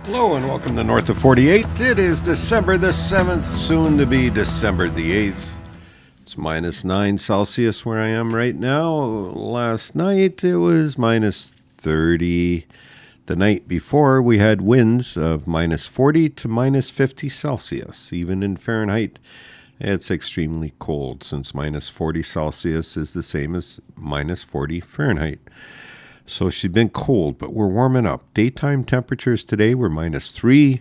Hello and welcome to North of 48. It is December the 7th, soon to be December the 8th. It's minus 9 Celsius where I am right now. Last night it was minus 30. The night before we had winds of minus 40 to minus 50 Celsius. Even in Fahrenheit, it's extremely cold since minus 40 Celsius is the same as minus 40 Fahrenheit. So she's been cold, but we're warming up. Daytime temperatures today were minus 3.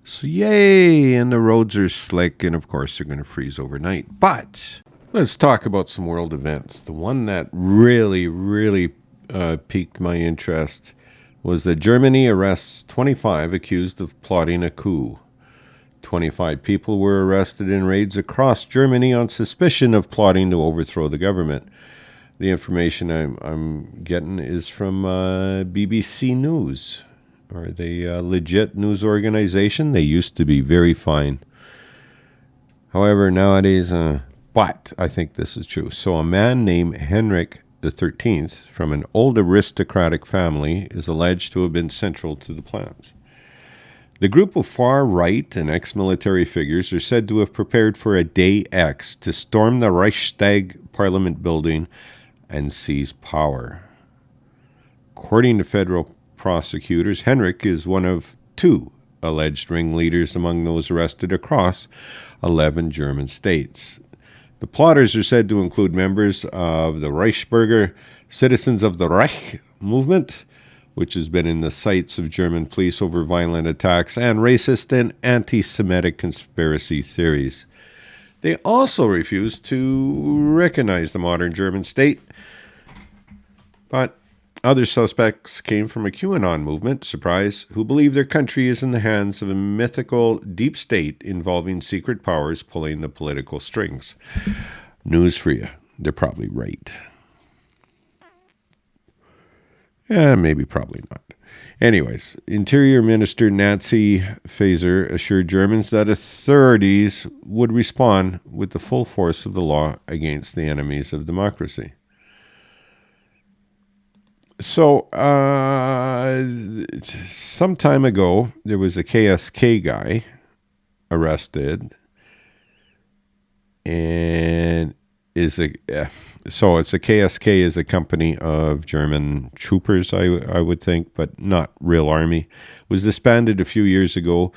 So yay! And the roads are slick, and of course they're going to freeze overnight. But let's talk about some world events. The one that really piqued my interest was that Germany arrests 25 accused of plotting a coup. 25 people were arrested in raids across Germany on suspicion of plotting to overthrow the government. The information I'm getting is from BBC News. Are they a legit news organization? They used to be very fine. However, nowadays, but I think this is true. So a man named Henrik the 13th from an old aristocratic family is alleged to have been central to the plans. The group of far-right and ex-military figures are said to have prepared for a day X to storm the Reichstag Parliament building and seize power. According to federal prosecutors, Henrik is one of 2 alleged ringleaders among those arrested across 11 German states. The plotters are said to include members of the Reichsbürger Citizens of the Reich movement, which has been in the sights of German police over violent attacks and racist and anti-Semitic conspiracy theories. They also refuse to recognize the modern German state. But other suspects came from a QAnon movement, surprise, who believe their country is in the hands of a mythical deep state involving secret powers pulling the political strings. News for you. They're probably right. Maybe probably not. Anyways, Interior Minister Nancy Faeser assured Germans that authorities would respond with the full force of the law against the enemies of democracy. So, some time ago, there was a KSK guy arrested, and it's a KSK is a company of German troopers, I would think, but not real army. Was disbanded a few years ago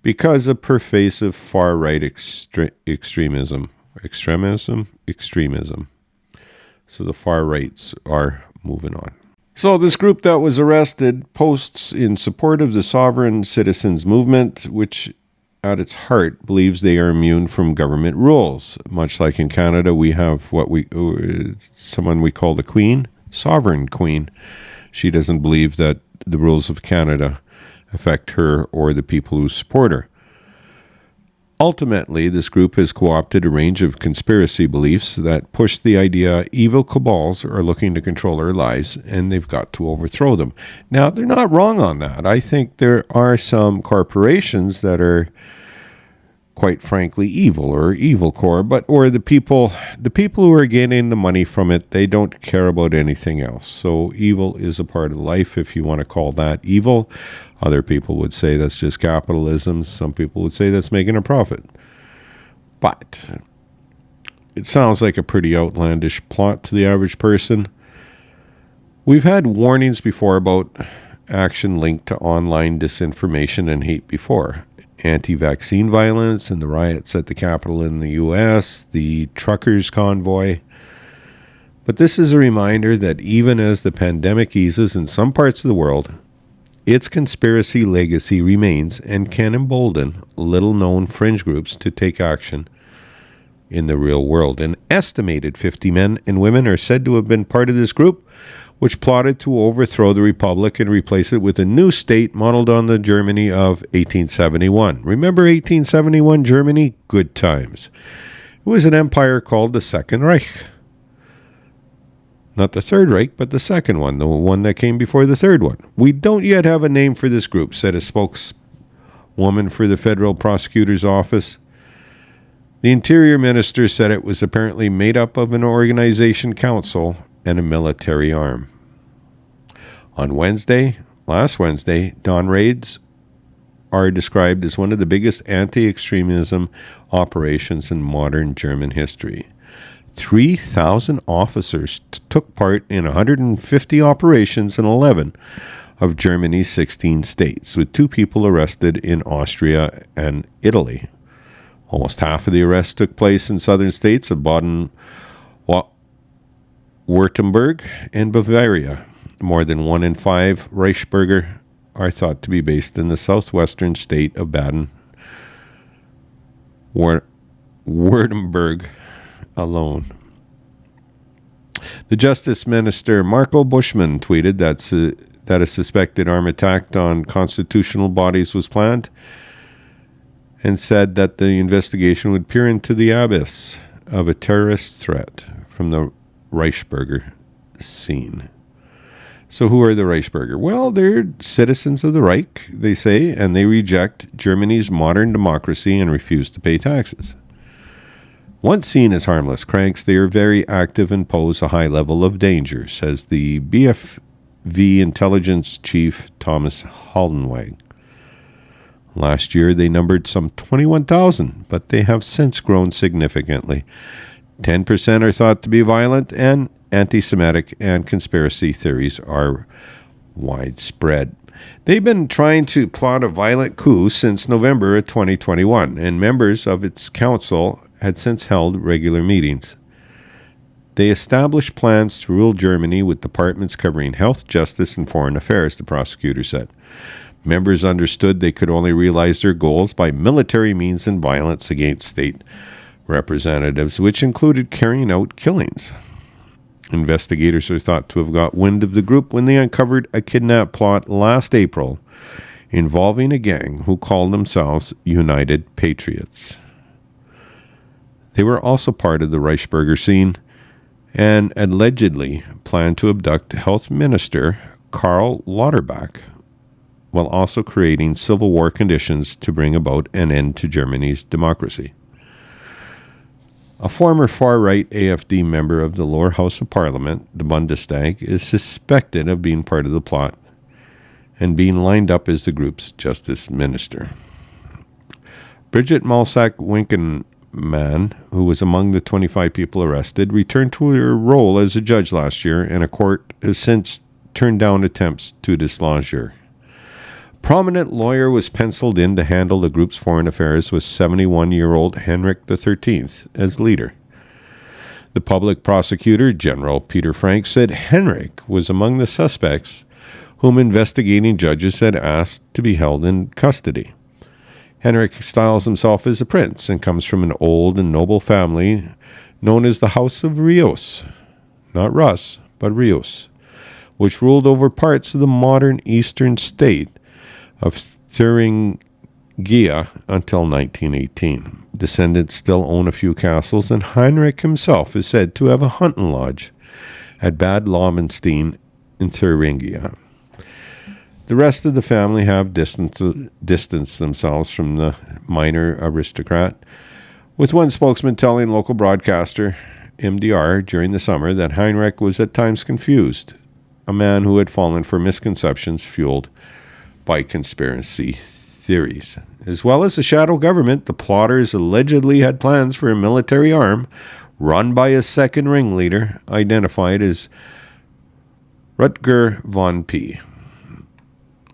because of pervasive far-right extremism. So the far rights are moving on. So this group that was arrested posts in support of the sovereign citizens movement, which at its heart believes they are immune from government rules. Much like in Canada, we have someone we call the Queen, Sovereign Queen. She doesn't believe that the rules of Canada affect her or the people who support her. Ultimately, this group has co-opted a range of conspiracy beliefs that push the idea evil cabals are looking to control our lives and they've got to overthrow them. Now, they're not wrong on that. I think there are some corporations that are quite frankly evil or evil core, or the people who are getting the money from it, they don't care about anything else. So evil is a part of life, if you want to call that evil. Other people would say that's just capitalism. Some people would say that's making a profit. But it sounds like a pretty outlandish plot to the average person. We've had warnings before about action linked to online disinformation and hate before. Anti-vaccine violence and the riots at the Capitol in the U.S., the truckers' convoy. But this is a reminder that even as the pandemic eases in some parts of the world, its conspiracy legacy remains and can embolden little-known fringe groups to take action in the real world. An estimated 50 men and women are said to have been part of this group, which plotted to overthrow the republic and replace it with a new state modeled on the Germany of 1871. Remember 1871 Germany? Good times. It was an empire called the Second Reich. Not the Third Reich, but the second one, the one that came before the third one. We don't yet have a name for this group, said a spokeswoman for the federal prosecutor's office. The Interior Minister said it was apparently made up of an organization council and a military arm. On last Wednesday, dawn raids are described as one of the biggest anti-extremism operations in modern German history. 3,000 officers took part in 150 operations in 11 of Germany's 16 states, with 2 people arrested in Austria and Italy. Almost half of the arrests took place in southern states of Baden-Württemberg and Bavaria. More than 1 in 5 Reichsbürger are thought to be based in the southwestern state of Baden-Württemberg alone. The Justice Minister Marco Buschmann tweeted that a suspected armed attack on constitutional bodies was planned, and said that the investigation would peer into the abyss of a terrorist threat from the Reichsbürger scene. So who are the Reichsbürger? Well, they're citizens of the Reich, they say, and they reject Germany's modern democracy and refuse to pay taxes. Once seen as harmless cranks, they are very active and pose a high level of danger, says the BFV intelligence chief Thomas Haldenweg. Last year, they numbered some 21,000, but they have since grown significantly. 10% are thought to be violent, and anti-Semitic and conspiracy theories are widespread. They've been trying to plot a violent coup since November of 2021, and members of its council had since held regular meetings. They established plans to rule Germany with departments covering health, justice, and foreign affairs, the prosecutor said. Members understood they could only realize their goals by military means and violence against state representatives, which included carrying out killings. Investigators are thought to have got wind of the group when they uncovered a kidnap plot last April involving a gang who called themselves United Patriots. They were also part of the Reichsbürger scene and allegedly planned to abduct Health Minister Karl Lauterbach, while also creating civil war conditions to bring about an end to Germany's democracy. A former far-right AfD member of the lower house of parliament, the Bundestag, is suspected of being part of the plot and being lined up as the group's justice minister. Brigitte Malsack-Winkelmann, who was among the 25 people arrested, returned to her role as a judge last year, and a court has since turned down attempts to dislodge her. Prominent lawyer was penciled in to handle the group's foreign affairs with 71-year-old Henrik XIII as leader. The public prosecutor, General Peter Frank, said Henrik was among the suspects whom investigating judges had asked to be held in custody. Henrik styles himself as a prince and comes from an old and noble family known as the House of Rios, not Rus, but Rios, which ruled over parts of the modern eastern state of Thuringia until 1918. Descendants still own a few castles, and Heinrich himself is said to have a hunting lodge at Bad Laubenstein in Thuringia. The rest of the family have distanced themselves from the minor aristocrat, with one spokesman telling local broadcaster MDR during the summer that Heinrich was at times confused, a man who had fallen for misconceptions fueled by conspiracy theories. As well as the shadow government, the plotters allegedly had plans for a military arm run by a second ringleader identified as Rutger von P.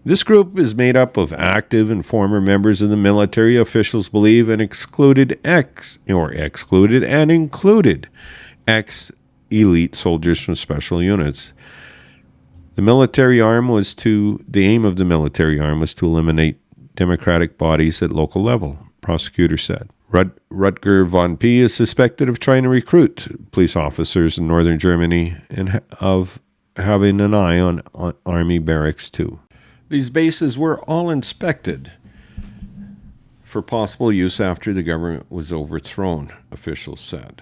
This group is made up of active and former members of the military, officials believe, and included ex-elite soldiers from special units. The aim of the military arm was to eliminate democratic bodies at local level, prosecutors said. Rutger von P. is suspected of trying to recruit police officers in northern Germany and of having an eye on army barracks too. These bases were all inspected for possible use after the government was overthrown, officials said.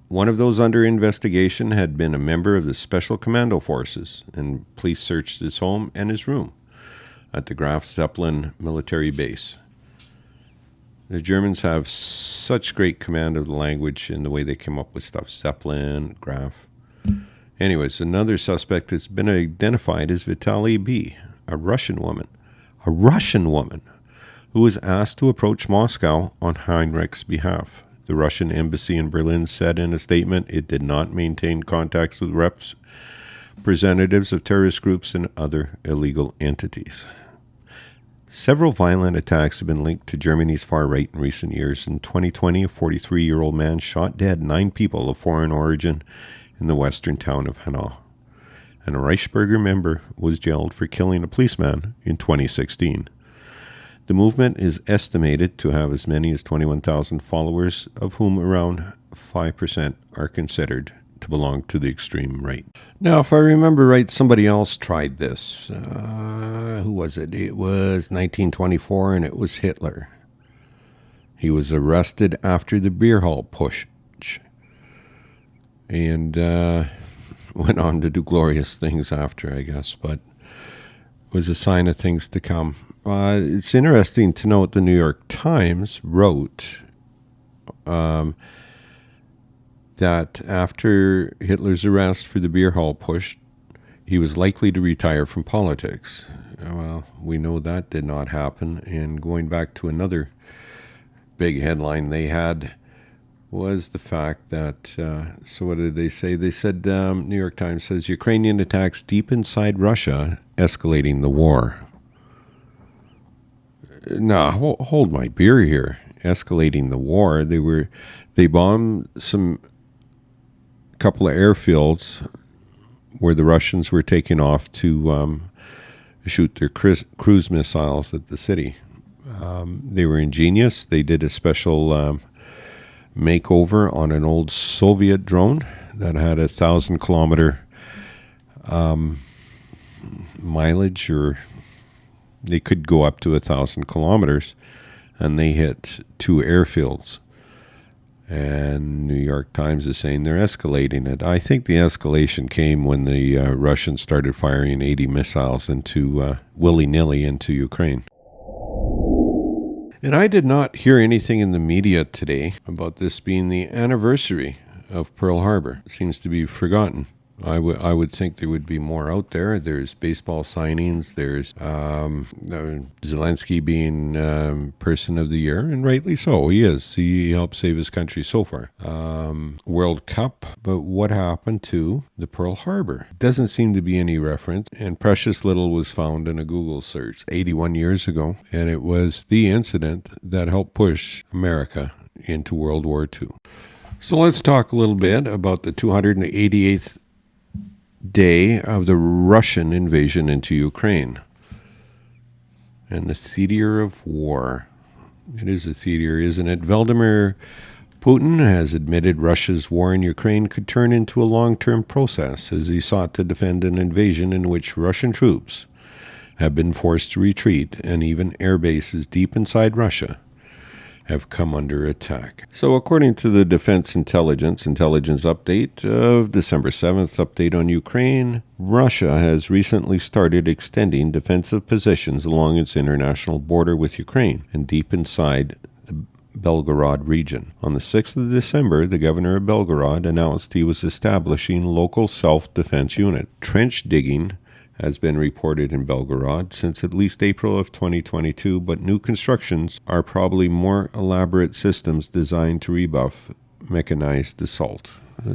One of those under investigation had been a member of the Special Commando Forces, and police searched his home and his room at the Graf Zeppelin military base. The Germans have such great command of the language and the way they came up with stuff. Zeppelin, Graf. Anyways, another suspect has been identified as Vitaly B., a Russian woman. who was asked to approach Moscow on Heinrich's behalf. The Russian embassy in Berlin said in a statement it did not maintain contacts with representatives of terrorist groups and other illegal entities. Several violent attacks have been linked to Germany's far right in recent years. In 2020, a 43-year-old man shot dead 9 people of foreign origin in the western town of Hanau. And a Reichsbürger member was jailed for killing a policeman in 2016. The movement is estimated to have as many as 21,000 followers, of whom around 5% are considered to belong to the extreme right. Now, if I remember right, somebody else tried this. Who was it? It was 1924, and it was Hitler. He was arrested after the beer hall push and went on to do glorious things after, I guess, but was a sign of things to come. It's interesting to note the New York Times wrote that after Hitler's arrest for the beer hall push, he was likely to retire from politics. Well, we know that did not happen. And going back to another big headline they had was the fact that, so what did they say? They said, New York Times says, Ukrainian attacks deep inside Russia, escalating the war. Now, hold my beer here. Escalating the war. They bombed a couple of airfields where the Russians were taking off to shoot their cruise missiles at the city. They were ingenious. They did a special makeover on an old Soviet drone that had 1,000-kilometer mileage, or they could go up to 1,000 kilometers, and they hit 2 airfields. And New York Times is saying they're escalating it. I think the escalation came when the Russians started firing 80 missiles into willy-nilly into Ukraine. And I did not hear anything in the media today about this being the anniversary of Pearl Harbor. It seems to be forgotten. I would think there would be more out there. There's baseball signings. There's Zelensky being Person of the Year, and rightly so. He is. He helped save his country so far. World Cup. But what happened to the Pearl Harbor? Doesn't seem to be any reference, and precious little was found in a Google search 81 years ago, and it was the incident that helped push America into World War II. So let's talk a little bit about the 288th day of the Russian invasion into Ukraine and the theater of war. It is a theater, isn't it? Vladimir Putin has admitted Russia's war in Ukraine could turn into a long-term process as he sought to defend an invasion in which Russian troops have been forced to retreat, and even air bases deep inside Russia have come under attack. So according to the Defense Intelligence Update of December 7th, update on Ukraine, Russia has recently started extending defensive positions along its international border with Ukraine and deep inside the Belgorod region. On the 6th of December, the governor of Belgorod announced he was establishing local self-defense unit. Trench digging has been reported in Belgorod since at least April of 2022, but new constructions are probably more elaborate systems designed to rebuff mechanized assault,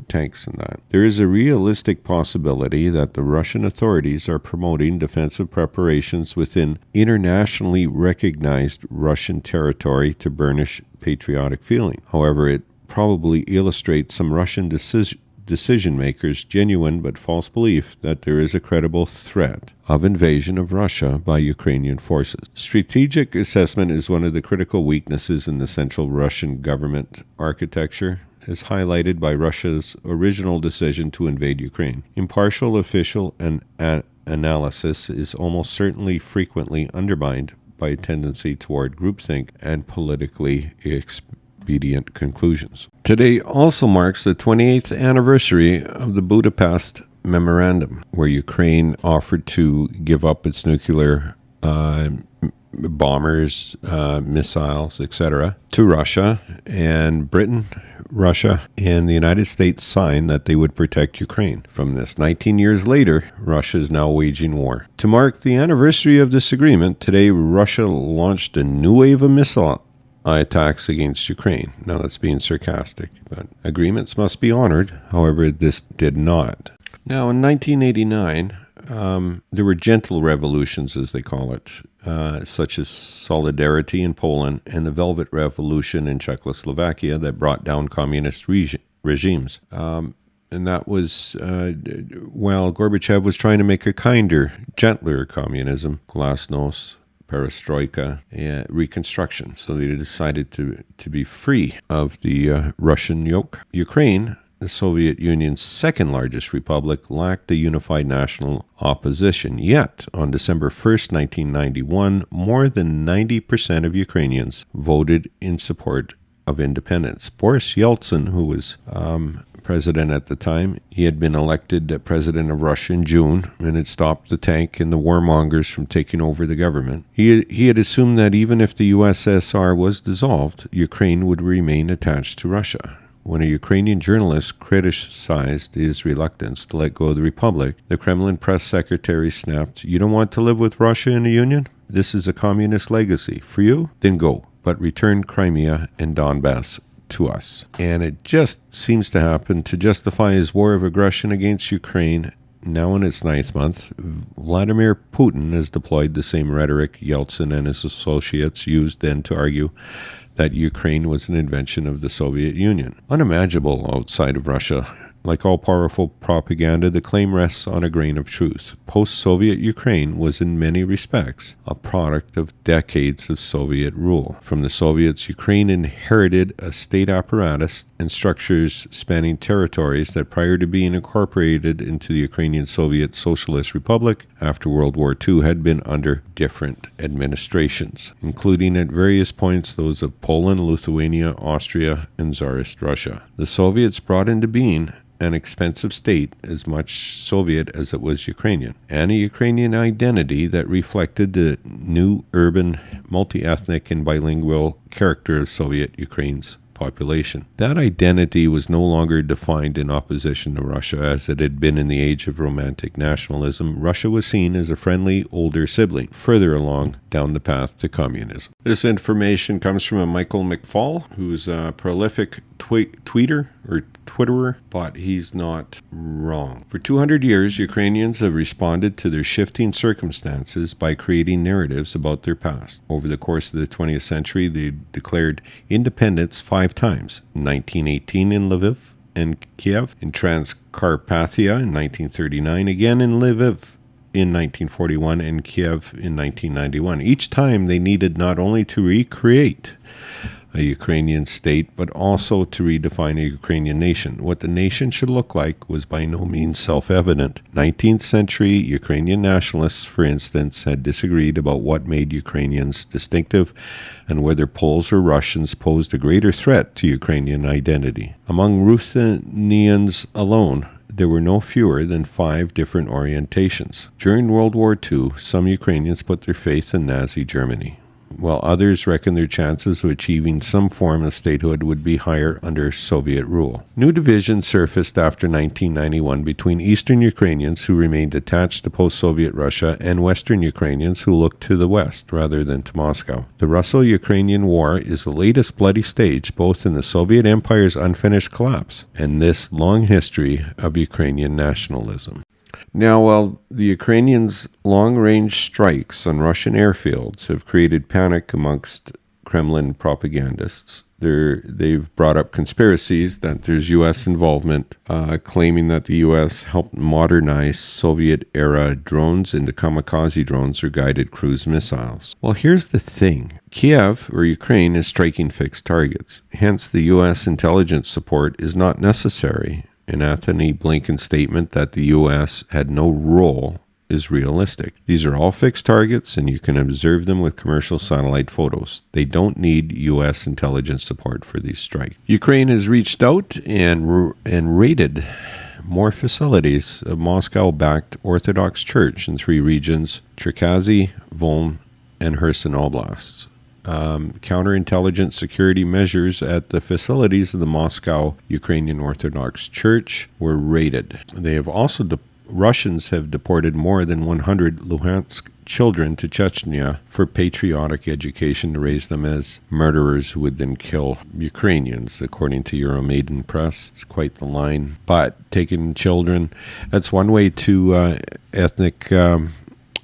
tanks and that. There is a realistic possibility that the Russian authorities are promoting defensive preparations within internationally recognized Russian territory to burnish patriotic feeling. However, it probably illustrates some Russian decision makers' genuine but false belief that there is a credible threat of invasion of Russia by Ukrainian forces. Strategic assessment is one of the critical weaknesses in the central Russian government architecture, as highlighted by Russia's original decision to invade Ukraine. Impartial official analysis is almost certainly frequently undermined by a tendency toward groupthink and politically expedient conclusions. Today also marks the 28th anniversary of the Budapest Memorandum, where Ukraine offered to give up its nuclear bombers, missiles, etc., to Russia, and Britain Russia and the United States signed that they would protect Ukraine from this. 19 years later, Russia is now waging war. To mark the anniversary of this agreement, today Russia launched a new wave of missile attacks against Ukraine. Now that's being sarcastic, but agreements must be honored. However, this did not. Now in 1989, there were gentle revolutions, as they call it, such as Solidarity in Poland and the Velvet Revolution in Czechoslovakia that brought down communist regimes. And that was while Gorbachev was trying to make a kinder, gentler communism, glasnost, perestroika, reconstruction. So they decided to be free of the Russian yoke. Ukraine, the Soviet Union's second largest republic, lacked a unified national opposition. Yet, on December 1st, 1991, more than 90% of Ukrainians voted in support of independence. Boris Yeltsin, who was president at the time, he had been elected president of Russia in June and had stopped the tank and the warmongers from taking over the government. He had assumed that even if the USSR was dissolved, Ukraine would remain attached to Russia. When a Ukrainian journalist criticized his reluctance to let go of the republic, the Kremlin press secretary snapped, "You don't want to live with Russia in a union? This is a communist legacy. For you? Then go. But return Crimea and Donbass to us." And it just seems to happen to justify his war of aggression against Ukraine. Now in its ninth month, Vladimir Putin has deployed the same rhetoric Yeltsin and his associates used then to argue that Ukraine was an invention of the Soviet Union. Unimaginable outside of Russia. Like all-powerful propaganda, the claim rests on a grain of truth. Post-Soviet Ukraine was in many respects a product of decades of Soviet rule. From the Soviets, Ukraine inherited a state apparatus and structures spanning territories that prior to being incorporated into the Ukrainian Soviet Socialist Republic after World War II had been under different administrations, including at various points those of Poland, Lithuania, Austria, and Tsarist Russia. The Soviets brought into being an expensive state as much Soviet as it was Ukrainian, and a Ukrainian identity that reflected the new urban, multi-ethnic, and bilingual character of Soviet Ukraine's population. That identity was no longer defined in opposition to Russia as it had been in the age of romantic nationalism. Russia was seen as a friendly older sibling, further along down the path to communism. This information comes from a Michael McFall, who's a prolific tweeter or Twitterer, but he's not wrong. For 200 years, Ukrainians have responded to their shifting circumstances by creating narratives about their past. Over the course of the 20th century, they declared independence 5 times: in 1918 in Lviv and Kiev, in Transcarpathia in 1939, again in Lviv in 1941, and Kiev in 1991. Each time they needed not only to recreate a Ukrainian state, but also to redefine a Ukrainian nation. What the nation should look like was by no means self-evident. 19th century Ukrainian nationalists, for instance, had disagreed about what made Ukrainians distinctive and whether Poles or Russians posed a greater threat to Ukrainian identity. Among Ruthenians alone, there were no fewer than 5 different orientations. During World War II, some Ukrainians put their faith in Nazi Germany, while others reckoned their chances of achieving some form of statehood would be higher under Soviet rule. New divisions surfaced after 1991 between Eastern Ukrainians who remained attached to post-Soviet Russia and Western Ukrainians who looked to the West rather than to Moscow. The Russo-Ukrainian War is the latest bloody stage both in the Soviet Empire's unfinished collapse and this long history of Ukrainian nationalism. Now, while the Ukrainians' long-range strikes on Russian airfields have created panic amongst Kremlin propagandists, they've brought up conspiracies that there's U.S. involvement, claiming that the U.S. helped modernize Soviet-era drones into kamikaze drones or guided cruise missiles. Well, here's the thing. Kiev, or Ukraine, is striking fixed targets. Hence, the U.S. intelligence support is not necessary. An Anthony Blinken statement that the U.S. had no role is realistic. These are all fixed targets, and you can observe them with commercial satellite photos. They don't need U.S. intelligence support for these strikes. Ukraine has reached out and raided more facilities of Moscow-backed Orthodox Church in 3 regions: Cherkasy, Volyn, and Kherson Oblasts. counterintelligence security measures at the facilities of the Moscow Ukrainian Orthodox Church were raided. They have also Russians have deported more than 100 Luhansk children to Chechnya for patriotic education to raise them as murderers who would then kill Ukrainians, according to Euromaidan Press. It's quite the line. But taking children, that's one way to ethnic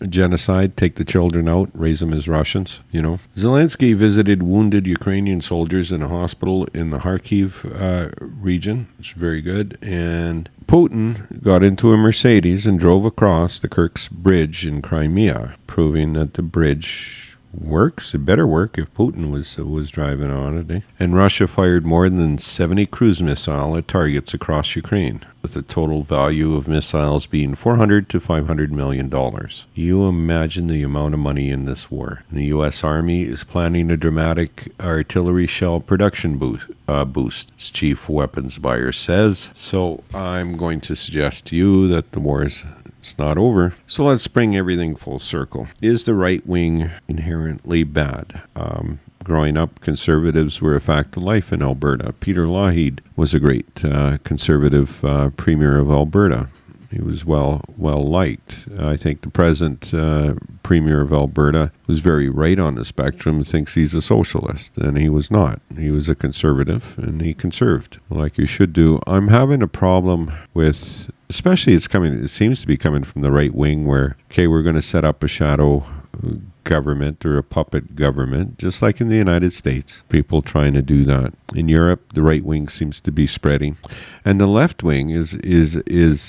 genocide, take the children out, raise them as Russians, Zelensky visited wounded Ukrainian soldiers in a hospital in the Kharkiv region. It's very good. And Putin got into a Mercedes and drove across the Kerch Bridge in Crimea, proving that the bridge works. It better work if Putin was driving on it. Eh? And Russia fired more than 70 cruise missile at targets across Ukraine, with a total value of missiles being $400 to $500 million. You imagine the amount of money in this war. And the U.S. Army is planning a dramatic artillery shell production boost, its chief weapons buyer says. So I'm going to suggest to you that the war is it's not over. So let's bring everything full circle. Is the right wing inherently bad? Growing up, conservatives were a fact of life in Alberta. Peter Lougheed was a great conservative premier of Alberta. He was well liked. I think the present premier of Alberta, who's very right on the spectrum, thinks he's a socialist, and he was not. He was a conservative, and he conserved, like you should do. I'm having a problem with, especially it seems to be coming from the right wing, where, okay, we're going to set up a shadow government or a puppet government, just like in the United States. People trying to do that. In Europe, the right wing seems to be spreading, and the left wing is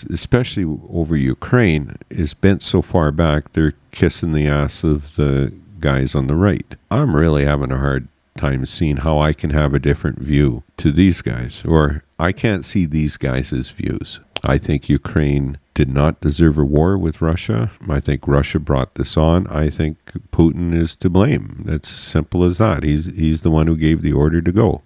especially over Ukraine, is bent so far back they're kissing the ass of the guys on the right. I'm really having a hard time seeing how I can have a different view to these guys, or I can't see these guys' views. I think Ukraine did not deserve a war with Russia. I think Russia brought this on. I think Putin is to blame. It's simple as that. He's the one who gave the order to go.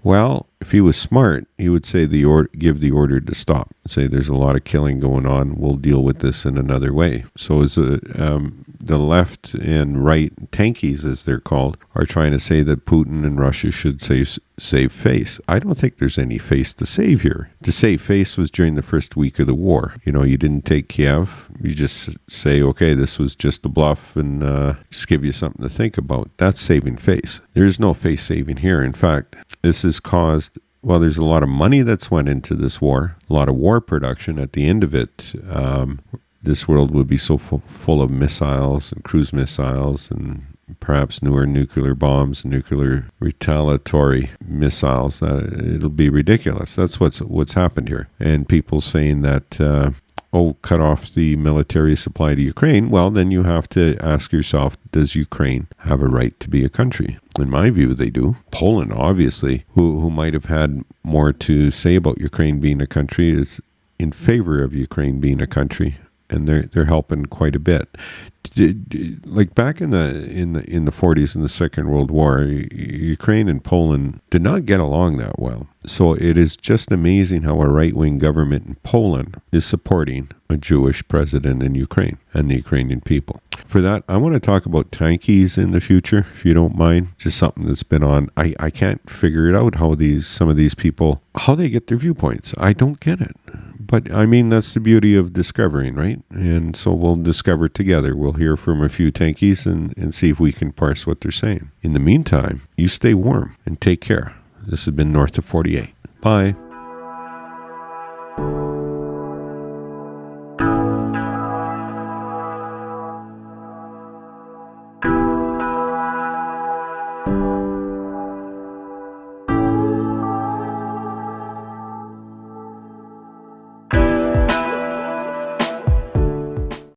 Well, if he was smart, he would say give the order to stop. Say there's a lot of killing going on. We'll deal with this in another way. So as the left and right tankies, as they're called, are trying to say that Putin and Russia should save face. I don't think there's any face to save here. To save face was during the first week of the war. You didn't take Kiev. You just say, okay, this was just a bluff, and just give you something to think about. That's saving face. There is no face saving here. In fact, this has caused, well, there's a lot of money that's went into this war, a lot of war production. At the end of it, this world would be so full of missiles and cruise missiles and perhaps newer nuclear bombs, nuclear retaliatory missiles, that it'll be ridiculous. That's what's happened here. And people saying that, cut off the military supply to Ukraine. Well, then you have to ask yourself, does Ukraine have a right to be a country? In my view, they do. Poland, obviously, who might have had more to say about Ukraine being a country, is in favor of Ukraine being a country. And they're helping quite a bit. Like back in the 40s in the Second World War, Ukraine and Poland did not get along that well. So it is just amazing how a right-wing government in Poland is supporting a Jewish president in Ukraine and the Ukrainian people. For that, I want to talk about tankies in the future, if you don't mind. Just something that's been on. I can't figure it out how some of these people, how they get their viewpoints. I don't get it. But I mean, that's the beauty of discovering, right? And so we'll discover together. We'll hear from a few tankies and see if we can parse what they're saying. In the meantime, you stay warm and take care. This has been North of 48. Bye.